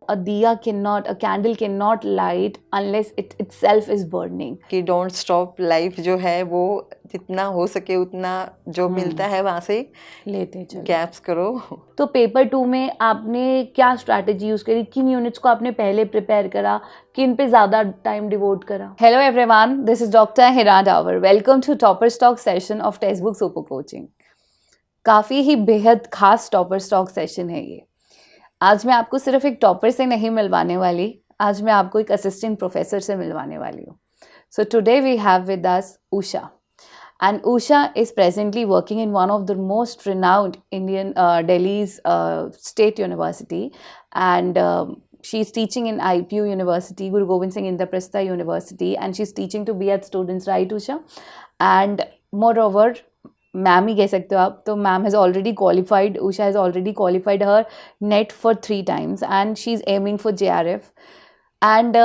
a diya cannot, a candle cannot light unless it itself is burning. कि don't stop life जो है वो जितना हो सके उतना जो मिलता है वहाँ से लेते चलो। गैप्स करो। तो पेपर 2 में आपने क्या स्ट्रैटेजी यूज करी, किन यूनिट्स को आपने पहले प्रिपेयर करा, किन पे ज्यादा टाइम डिवोट करा? Hello everyone, this is doctor Hira Dawar. Welcome to topper stock session of text book super coaching. काफी ही बेहद खास टॉपर स्टॉक सेशन है ये। आज मैं आपको सिर्फ एक टॉपर से नहीं मिलवाने वाली, आज मैं आपको एक असिस्टेंट प्रोफेसर से मिलवाने वाली हूँ। So today we have with us Usha, and Usha is presently working in one of the most renowned Indian Delhi's state university, and she's teaching in IPU University, Guru Gobind Singh Indraprastha University, and she's teaching to B.Ed students, right Usha? And moreover, ma'am ही कह सकते हो आप, तो ma'am has already qualified, Usha has already qualified her NET for 3 times and she's aiming for JRF. And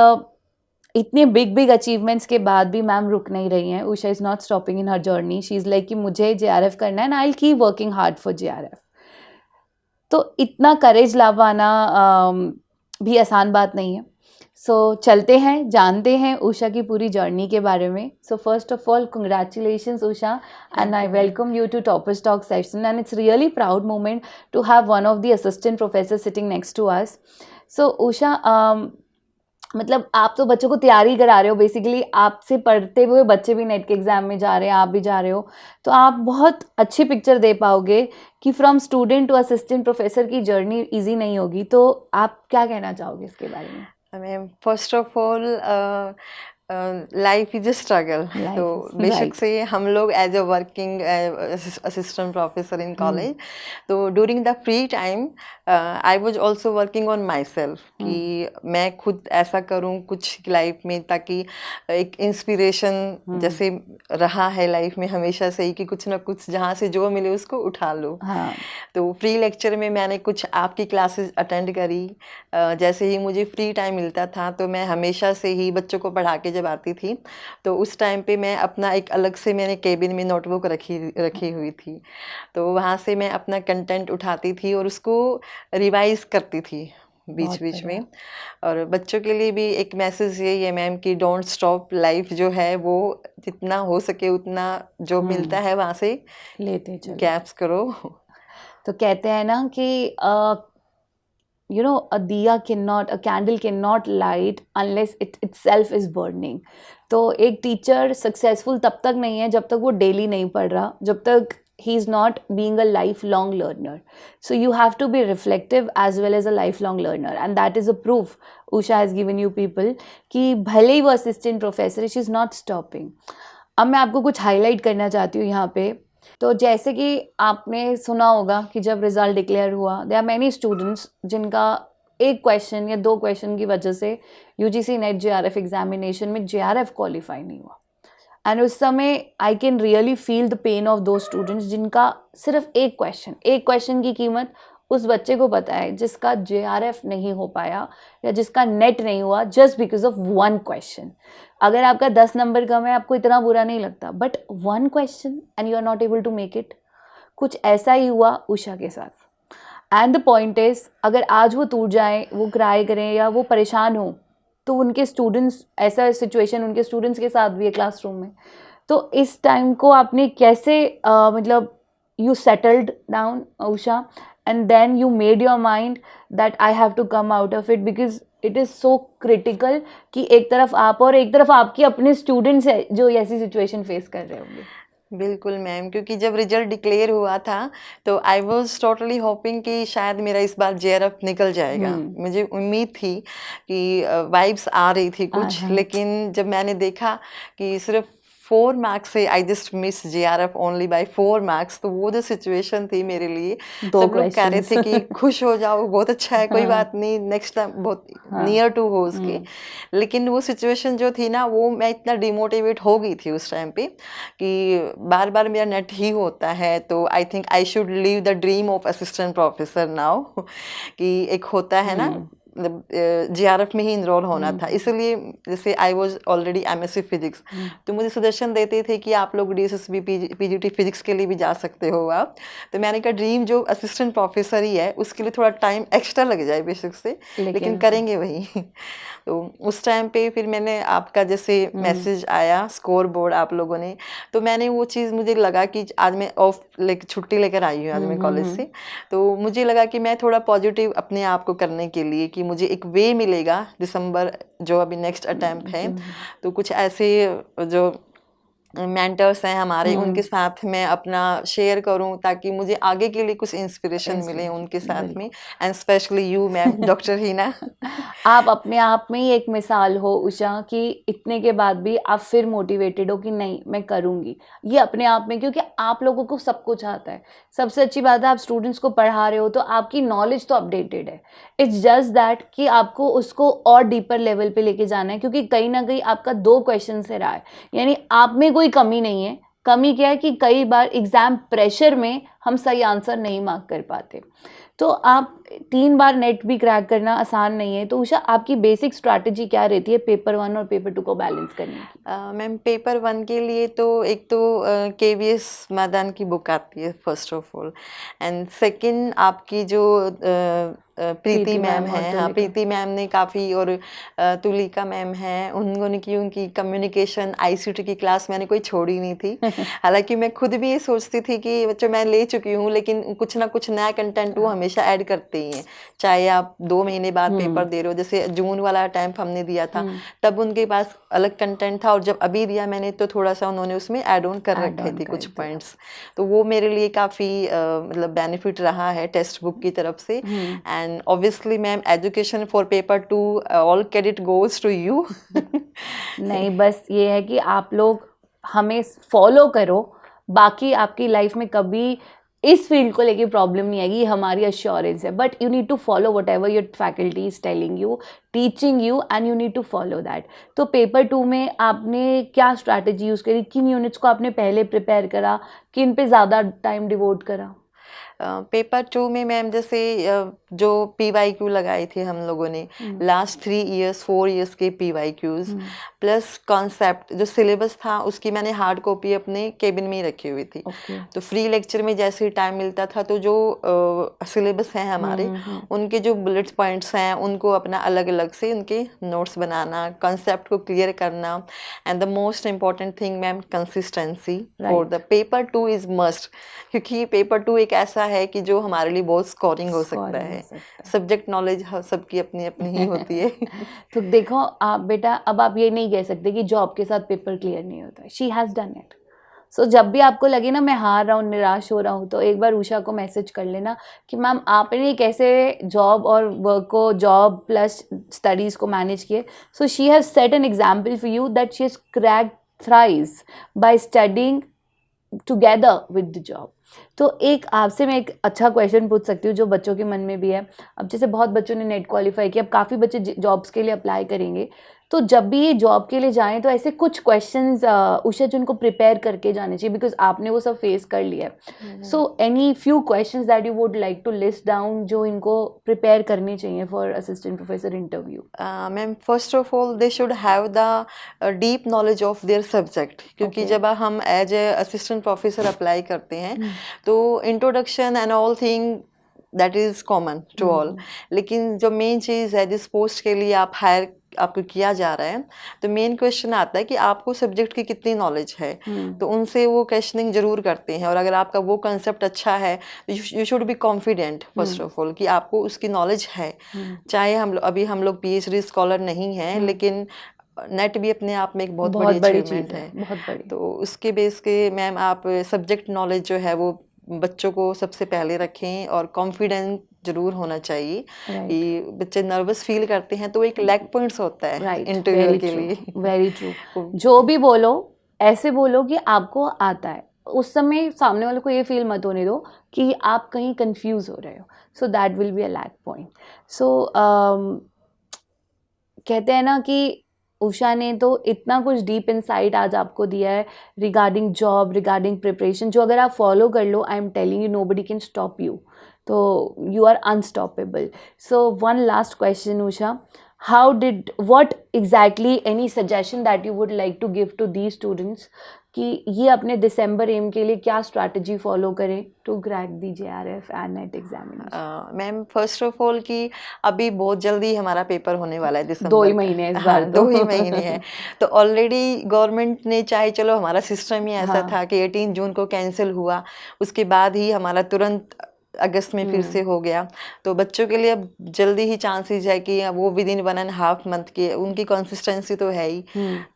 इतने big achievements के बाद भी मैम रुक नहीं रही हैं। Usha is not stopping in her journey, she is like कि मुझे JRF करना है and I will keep working hard for JRF। तो इतना करेज ला पाना भी आसान बात नहीं है। सो चलते हैं, जानते हैं उषा की पूरी जर्नी के बारे में। So first of all congratulations Usha, and I welcome you to topper stock session, and it's really proud moment to have one of the assistant professor sitting next to us. So Usha, मतलब आप तो बच्चों को तैयारी करा रहे हो, बेसिकली आपसे पढ़ते हुए बच्चे भी नेट के एग्जाम में जा रहे हैं, आप भी जा रहे हो, तो आप बहुत अच्छी पिक्चर दे पाओगे कि from student to assistant professor की जर्नी इजी नहीं होगी। तो आप क्या कहना चाहोगे इसके बारे में? Ma'am first of all life is a struggle. तो बेशक से हम लोग as a working assistant professor in college, तो during the free time I was also working on my self कि मैं खुद ऐसा करूं कुछ लाइफ में, ताकि एक इंस्पिरेशन जैसे रहा है लाइफ में हमेशा से ही कि कुछ ना कुछ जहाँ से जो मिले उसको उठा लो। तो फ्री लेक्चर में मैंने कुछ आपकी क्लासेस अटेंड करी। जैसे ही मुझे फ्री टाइम मिलता था तो मैं हमेशा से ही बच्चों को पढ़ा के जब आती थी तो उस टाइम पे मैं अपना एक अलग से मैंने केबिन में नोटबुक रखी हुई थी, तो वहाँ से मैं अपना कंटेंट उठाती थी और उसको रिवाइज करती थी बीच बीच में। और बच्चों के लिए भी एक मैसेज यही है मैम कि डोंट स्टॉप लाइफ जो है वो जितना हो सके उतना जो मिलता है वहाँ से लेते चलो, गैप्स करो। तो कहते हैं ना कि you know, a candle cannot light unless it itself is burning. तो एक टीचर सक्सेसफुल तब तक नहीं है जब तक वो डेली नहीं पढ़ रहा, जब तक he is not being a lifelong learner. So you have to be reflective as well as a lifelong learner, and that is a proof Usha has given you people कि भले ही वो assistant professor, she is not stopping. अब मैं आपको कुछ highlight करना चाहती हूँ यहाँ पे। तो जैसे कि आपने सुना होगा कि जब रिजल्ट डिक्लेयर हुआ, देयर आर मैनी स्टूडेंट्स जिनका एक क्वेश्चन या 2 क्वेश्चन की वजह से यूजीसी नेट JRF एग्जामिनेशन में JRF क्वालिफाई नहीं हुआ। एंड उस समय I can really feel the pain of दो स्टूडेंट्स जिनका सिर्फ एक क्वेश्चन की कीमत उस बच्चे को पता है जिसका JRF नहीं हो पाया या जिसका नेट नहीं हुआ जस्ट बिकॉज ऑफ 1 क्वेश्चन। अगर आपका 10 नंबर कम है आपको इतना बुरा नहीं लगता, but 1 question and you are not able to make it. कुछ ऐसा ही हुआ उषा के साथ। एंड द पॉइंट इज, अगर आज वो टूट जाए, वो क्राई करें या वो परेशान हो, तो उनके स्टूडेंट्स, ऐसा सिचुएशन उनके स्टूडेंट्स के साथ भी है क्लासरूम में। तो इस टाइम को आपने कैसे मतलब you settled down Usha, and then you made your mind that I have to come out of it because it is so critical कि एक तरफ आप और एक तरफ आपकी अपने स्टूडेंट्स है जो ऐसी सिचुएशन फेस कर रहे होंगे। बिल्कुल मैम, क्योंकि जब रिजल्ट डिक्लेयर हुआ था तो आई वॉज टोटली होपिंग कि शायद मेरा इस बार JRF निकल जाएगा। मुझे उम्मीद थी कि वाइब्स आ रही थी कुछ, लेकिन जब मैंने देखा कि सिर्फ 4 मार्क्स से I just miss JRF only by 4 marks, तो वो जो सिचुएशन थी मेरे लिए, सब लोग कह रहे थे कि खुश हो जाओ, बहुत अच्छा है, कोई बात नहीं, नेक्स्ट टाइम बहुत नियर टू हो उसके। लेकिन वो सिचुएशन जो थी ना, वो मैं इतना डिमोटिवेट हो गई थी उस टाइम पे कि बार बार मेरा नेट ही होता है, तो I think I should leave the dream of assistant professor now कि एक होता है ना मतलब जीआरएफ में ही इनरोल होना था, इसलिए जैसे I was already MSc physics, तो मुझे सजेशन देते थे कि आप लोग डीएसएसबी पीजीटी फिजिक्स के लिए भी जा सकते हो आप। तो मैंने कहा ड्रीम जो असिस्टेंट प्रोफेसर ही है उसके लिए थोड़ा टाइम एक्स्ट्रा लग जाए बेशक से, लेकिन करेंगे वही। तो उस टाइम पे फिर मैंने आपका जैसे मैसेज आया स्कोर बोर्ड आप लोगों ने, तो मैंने वो चीज़ मुझे लगा कि आज मैं ऑफ लाइक छुट्टी लेकर आई हूँ आज मैं कॉलेज से, तो मुझे लगा कि मैं थोड़ा पॉजिटिव अपने आप को करने के लिए कि मुझे एक वे मिलेगा दिसंबर जो अभी नेक्स्ट अटेम्प्ट है, तो कुछ ऐसे जो मेंटर्स हैं हमारे उनके साथ मैं अपना शेयर करूं ताकि मुझे आगे के लिए कुछ इंस्पिरेशन मिले उनके साथ में, and specially you ma'am doctor Heena. आप अपने आप में ही एक मिसाल हो उषा कि इतने के बाद भी आप फिर मोटिवेटेड हो कि नहीं मैं करूंगी ये अपने आप में, क्योंकि आप लोगों को सब कुछ आता है। सबसे अच्छी बात है आप स्टूडेंट्स को पढ़ा रहे हो तो आपकी नॉलेज तो अपडेटेड है, इट्स जस्ट दैट कि आपको उसको और डीपर लेवल पे लेके जाना है, क्योंकि कहीं ना कहीं आपका 2 क्वेश्चन से रहा है, यानी आप में कोई कमी नहीं है। कमी क्या है कि कई बार एग्जाम प्रेशर में हम सही आंसर नहीं मार्क कर पाते, तो आप 3 बार नेट भी क्रैक करना आसान नहीं है। तो उषा आपकी बेसिक स्ट्रैटेजी क्या रहती है पेपर 1 और पेपर 2 को बैलेंस करने की? मैम पेपर 1 के लिए तो एक तो केवीएस मैदान की बुक आती है first of all, and second आपकी जो प्रीति मैम है, हाँ प्रीति मैम ने काफ़ी, और तुलिका मैम है, उन्होंने की उनकी कम्युनिकेशन आईसीटी की क्लास मैंने कोई छोड़ी नहीं थी। हालांकि मैं खुद भी ये सोचती थी कि बच्चों मैं ले चुकी हूँ, लेकिन कुछ ना कुछ नया कंटेंट वो हमेशा ऐड करते ही हैं, चाहे आप 2 महीने बाद पेपर दे रहे हो। जैसे जून वाला अटेम्प्ट हमने दिया था तब उनके पास अलग कंटेंट था, और जब अभी दिया मैंने तो थोड़ा सा उन्होंने उसमें ऐड ऑन कर रखे थे कुछ पॉइंट्स, तो वो मेरे लिए काफ़ी मतलब बेनिफिट रहा है टेक्स्ट बुक की तरफ से। And obviously ma'am education for paper 2 all credit goes to you. नहीं बस ये है कि आप लोग हमें फॉलो करो, बाकी आपकी लाइफ में कभी इस फील्ड को लेके प्रॉब्लम नहीं आएगी, हमारी अश्योरेंस है। But you need to follow whatever your faculty is telling you, teaching you, and you need to follow that. तो पेपर 2 में आपने क्या स्ट्रैटेजी यूज़ करी, किन यूनिट्स को आपने पहले प्रिपेयर करा, किन पे ज़्यादा टाइम डिवोट करा? पेपर 2 में मैम जैसे जो PYQ लगाए थे हम लोगों ने लास्ट 3 इयर्स 4 इयर्स के PYQs प्लस कॉन्सेप्ट जो सिलेबस था उसकी मैंने हार्ड कॉपी अपने केबिन में ही रखी हुई थी। तो फ्री लेक्चर में जैसे ही टाइम मिलता था तो जो सिलेबस हैं हमारे उनके जो बुलेट पॉइंट्स हैं उनको अपना अलग अलग से उनके नोट्स बनाना, कॉन्सेप्ट को क्लियर करना, and the most important thing ma'am consistency for the paper 2 is must, क्योंकि पेपर 2 एक ऐसा है कि जो हमारे लिए बहुत स्कोरिंग हो सकता है। सब्जेक्ट नॉलेज सबकी अपनी अपनी ही होती है। तो देखो आप बेटा, अब आप ये नहीं कह सकते कि जॉब के साथ पेपर क्लियर नहीं होता है, शी हैज़ डन इट। सो जब भी आपको लगे ना मैं हार रहा हूँ, निराश हो रहा हूँ, तो एक बार उषा को मैसेज कर लेना कि मैम आपने कैसे जॉब और वर्क को, जॉब प्लस स्टडीज़ को मैनेज किए। So she has set an example for you that she has cracked thrice by studying together with the job. तो एक आपसे मैं एक अच्छा क्वेश्चन पूछ सकती हूँ जो बच्चों के मन में भी है। अब जैसे बहुत बच्चों ने नेट क्वालिफाई किया, अब काफ़ी बच्चे जॉब्स के लिए अप्लाई करेंगे, तो जब भी ये जॉब के लिए जाएं तो ऐसे कुछ क्वेश्चंस उषा जी उनको प्रिपेयर करके जाने चाहिए, बिकॉज आपने वो सब फेस कर लिया है। So any few questions that you would like to list down जो इनको प्रिपेयर करने चाहिए for assistant professor interview? Ma'am first of all they should have the deep knowledge of their subject, क्योंकि जब हम as a assistant professor apply करते हैं तो introduction and all thing that is common to all, लेकिन जो main चीज़ है जिस पोस्ट के लिए आप हायर आपको किया जा रहा है, तो मेन क्वेश्चन आता है कि आपको सब्जेक्ट की कितनी नॉलेज है। तो उनसे वो क्वेश्चनिंग जरूर करते हैं, और अगर आपका वो कंसेप्ट अच्छा है तो you should be confident first of all कि आपको उसकी नॉलेज है। चाहे अभी हम लोग PhD स्कॉलर नहीं हैं, लेकिन नेट भी अपने आप में एक बहुत बड़ी अचीवमेंट है, बहुत बड़ी। तो उसके बेस के मैम आप सब्जेक्ट नॉलेज जो है वो बच्चों को सबसे पहले रखें, और कॉन्फिडेंट जरूर होना चाहिए। कि बच्चे नर्वस फील करते हैं तो एक लैग पॉइंट्स होता है इंटरव्यू के लिए। Very true. जो भी बोलो ऐसे बोलो कि आपको आता है, उस समय सामने वाले को ये फील मत होने दो कि आप कहीं कंफ्यूज हो रहे हो, so that will be a lag point. So कहते हैं ना कि उषा ने तो इतना कुछ डीप इनसाइट आज आपको दिया है रिगार्डिंग जॉब, रिगार्डिंग प्रिपरेशन, जो अगर आप फॉलो कर लो, I am telling you nobody can stop you. तो you are unstoppable. So one last question, Usha. What exactly, any suggestion that you would like to give to these students कि ये अपने दिसंबर M के लिए क्या strategy follow करें to crack the JRF and NET examination? Ma'am first of all कि अभी बहुत जल्दी हमारा पेपर होने वाला है दिसंबर 2 ही का। महीने इस हाँ, बार तो 2 ही महीने हैं। तो ऑलरेडी गवर्नमेंट ने चाहे, चलो हमारा सिस्टम ही ऐसा हाँ। था कि 18 जून को कैंसिल हुआ, उसके बाद ही हमारा तुरंत अगस्त में फिर से हो गया। तो बच्चों के लिए अब जल्दी ही चांसेस है कि वो विद इन 1.5 मंथ के, उनकी कंसिस्टेंसी तो है ही,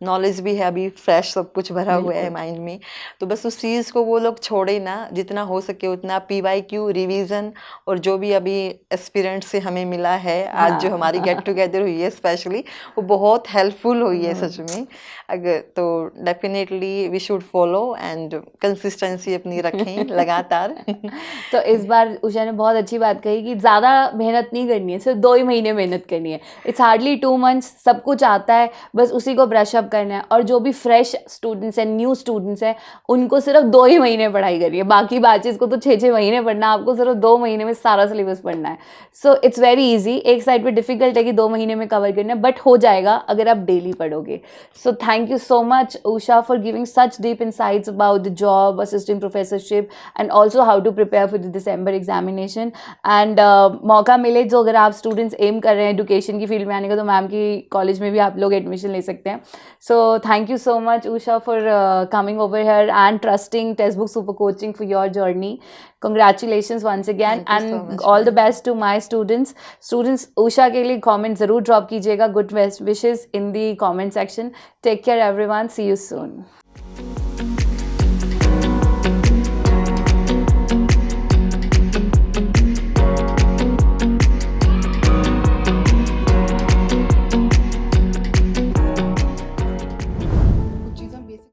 नॉलेज भी है, अभी फ्रेश सब कुछ भरा हुआ है माइंड में। तो बस उस चीज़ को वो लोग छोड़े ना, जितना हो सके उतना PYQ रिवीजन, और जो भी अभी एक्सपीरियंस से हमें मिला है, आज जो हमारी गेट टुगेदर हुई है स्पेशली, वो बहुत हेल्पफुल हुई है सच में। अगर तो definitely we should follow and consistency अपनी रखें लगातार। तो इस बार उषा ने बहुत अच्छी बात कही कि ज़्यादा मेहनत नहीं करनी है, सिर्फ 2 ही महीने मेहनत करनी है। इट्स हार्डली 2 मंथ्स, सब कुछ आता है, बस उसी को ब्रश अप करना है। और जो भी फ्रेश स्टूडेंट्स हैं, न्यू स्टूडेंट्स हैं, उनको सिर्फ 2 ही महीने पढ़ाई करनी है, बाकी बैचेस को तो 6-6 महीने पढ़ना है, आपको सिर्फ 2 महीने में सारा सिलेबस पढ़ना है। So it's very easy. एक साइड पर डिफिकल्ट है कि 2 महीने में कवर करना है, बट हो जाएगा अगर आप डेली पढ़ोगे। So thank you so much Usha for giving such deep insights about the job, assistant professorship and also how to prepare for the December examination. And मौका मिले जो अगर आप स्टूडेंट्स एम कर रहे हैं एजुकेशन की फील्ड में आने का, तो मैम की कॉलेज में भी आप लोग एडमिशन ले सकते हैं। सो thank you so much Usha for coming over here and trusting text book super coaching for your journey. Congratulations once again Thank you so and much, all the ma'am. best to my students Usha के लिए comment ज़रूर drop कीजिएगा, good wishes in the comment section. Take care everyone, see you soon.